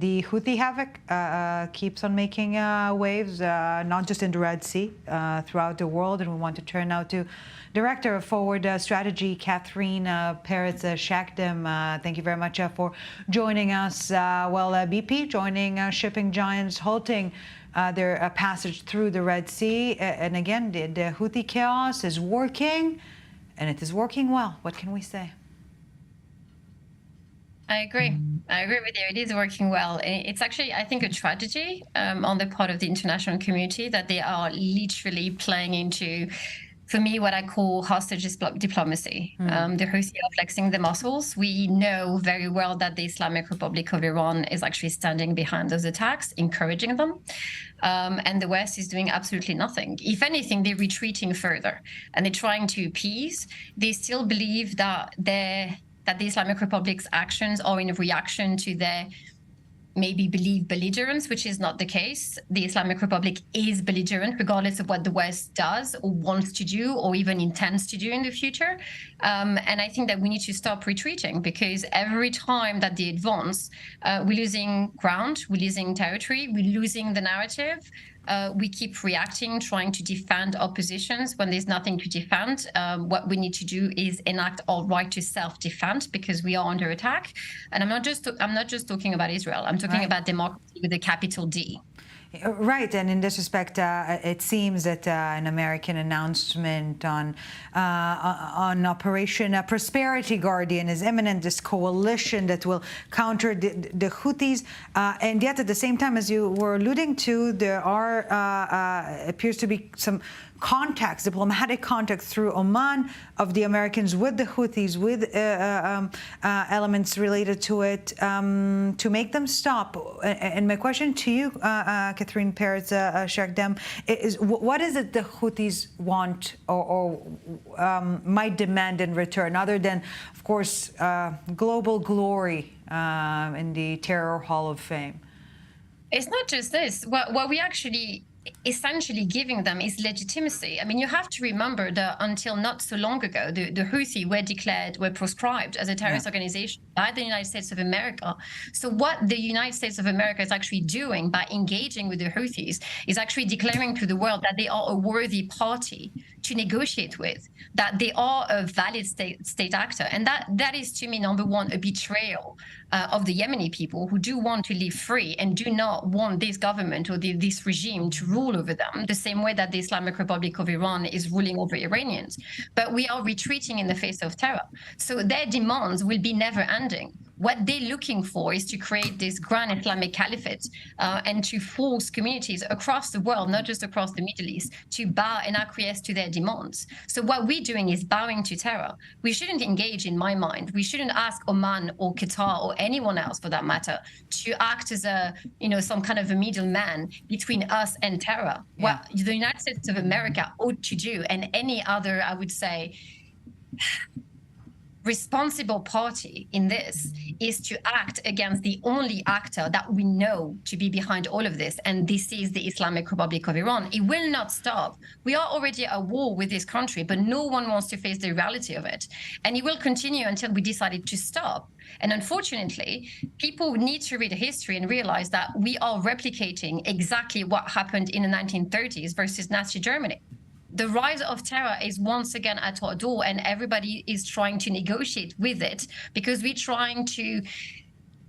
The Houthi havoc keeps on making waves, not just in the Red Sea, throughout the world. And we want to turn now to Director of Forward Strategy, Catherine Perez-Shakdam. Thank you very much for joining us. BP joining shipping giants, halting their passage through the Red Sea. And again, the Houthi chaos is working, and it is working well. What can we say? I agree. I agree with you. It is working well. It's actually, I think, a tragedy on the part of the international community that they are literally playing into, for me, what I call hostage diplomacy. The Houthi are flexing the muscles. We know very well that the Islamic Republic of Iran is actually standing behind those attacks, encouraging them. And the West is doing absolutely nothing. If anything, they're retreating further and they're trying to appease. They still believe that the Islamic Republic's actions are in reaction to their maybe believed belligerence, which is not the case. The Islamic Republic is belligerent, regardless of what the West does or wants to do or even intends to do in the future. And I think that we need to stop retreating, because every time that they advance, we're losing ground, we're losing territory, we're losing the narrative. We keep reacting, trying to defend our positions when there's nothing to defend. What we need to do is enact our right to self-defense, because we are under attack. And I'm not just talking about Israel. I'm talking about democracy with a capital D. Right, and in this respect, it seems that an American announcement on Operation Prosperity Guardian is imminent, this coalition that will counter the Houthis. And yet, at the same time, as you were alluding to, there are appears to be some contacts, diplomatic contacts through Oman of the Americans with the Houthis, with elements related to it, to make them stop. And my question to you, Catherine Perez-Shakdam, is what is it the Houthis want or might demand in return, other than, of course, global glory in the Terror Hall of Fame? It's not just this. What we actually essentially giving them is legitimacy. I mean, you have to remember that until not so long ago, the Houthi were proscribed as a terrorist organization by the United States of America. So what the United States of America is actually doing by engaging with the Houthis is actually declaring to the world that they are a worthy party to negotiate with, that they are a valid state actor. And that is, to me, number one, a betrayal of the Yemeni people, who do want to live free and do not want this government or this regime to rule over them, the same way that the Islamic Republic of Iran is ruling over Iranians. But we are retreating in the face of terror. So their demands will be never ending. What they're looking for is to create this grand Islamic caliphate and to force communities across the world, not just across the Middle East, to bow and acquiesce to their demands. So what we're doing is bowing to terror. We shouldn't engage, in my mind. We shouldn't ask Oman or Qatar or anyone else, for that matter, to act as some kind of a middleman between us and terror. Yeah. What the United States of America ought to do, and any other, I would say, responsible party in this, is to act against the only actor that we know to be behind all of this, and this is the Islamic Republic of Iran. It will not stop. We are already at war with this country, but no one wants to face the reality of it. And it will continue until we decide to stop. And unfortunately, people need to read history and realize that we are replicating exactly what happened in the 1930s versus Nazi Germany. The rise of terror is once again at our door, and everybody is trying to negotiate with it, because we're trying to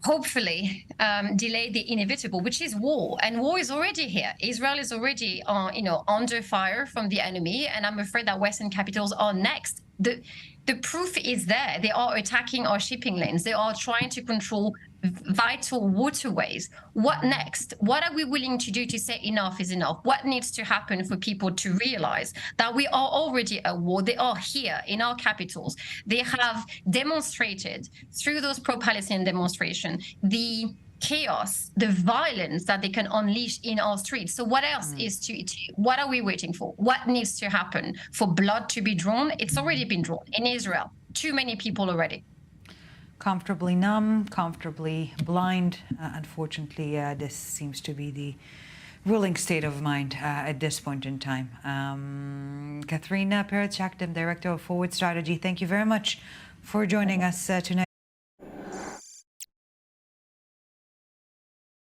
hopefully delay the inevitable, which is war. And war is already here. Israel is already under fire from the enemy, and I'm afraid that Western capitals are next. The proof is there. They are attacking our shipping lanes. They are trying to control vital waterways. What next? What are we willing to do to say enough is enough? What needs to happen for people to realize that we are already at war? They are here in our capitals. They have demonstrated through those pro-Palestinian demonstrations the chaos, the violence that they can unleash in our streets. So what else what are we waiting for? What needs to happen for blood to be drawn? It's already been drawn in Israel. Too many people already. Comfortably numb, comfortably blind. Unfortunately, this seems to be the ruling state of mind at this point in time. Catherine Perez-Shakdam, Director of Forward Strategy, thank you very much for joining us tonight.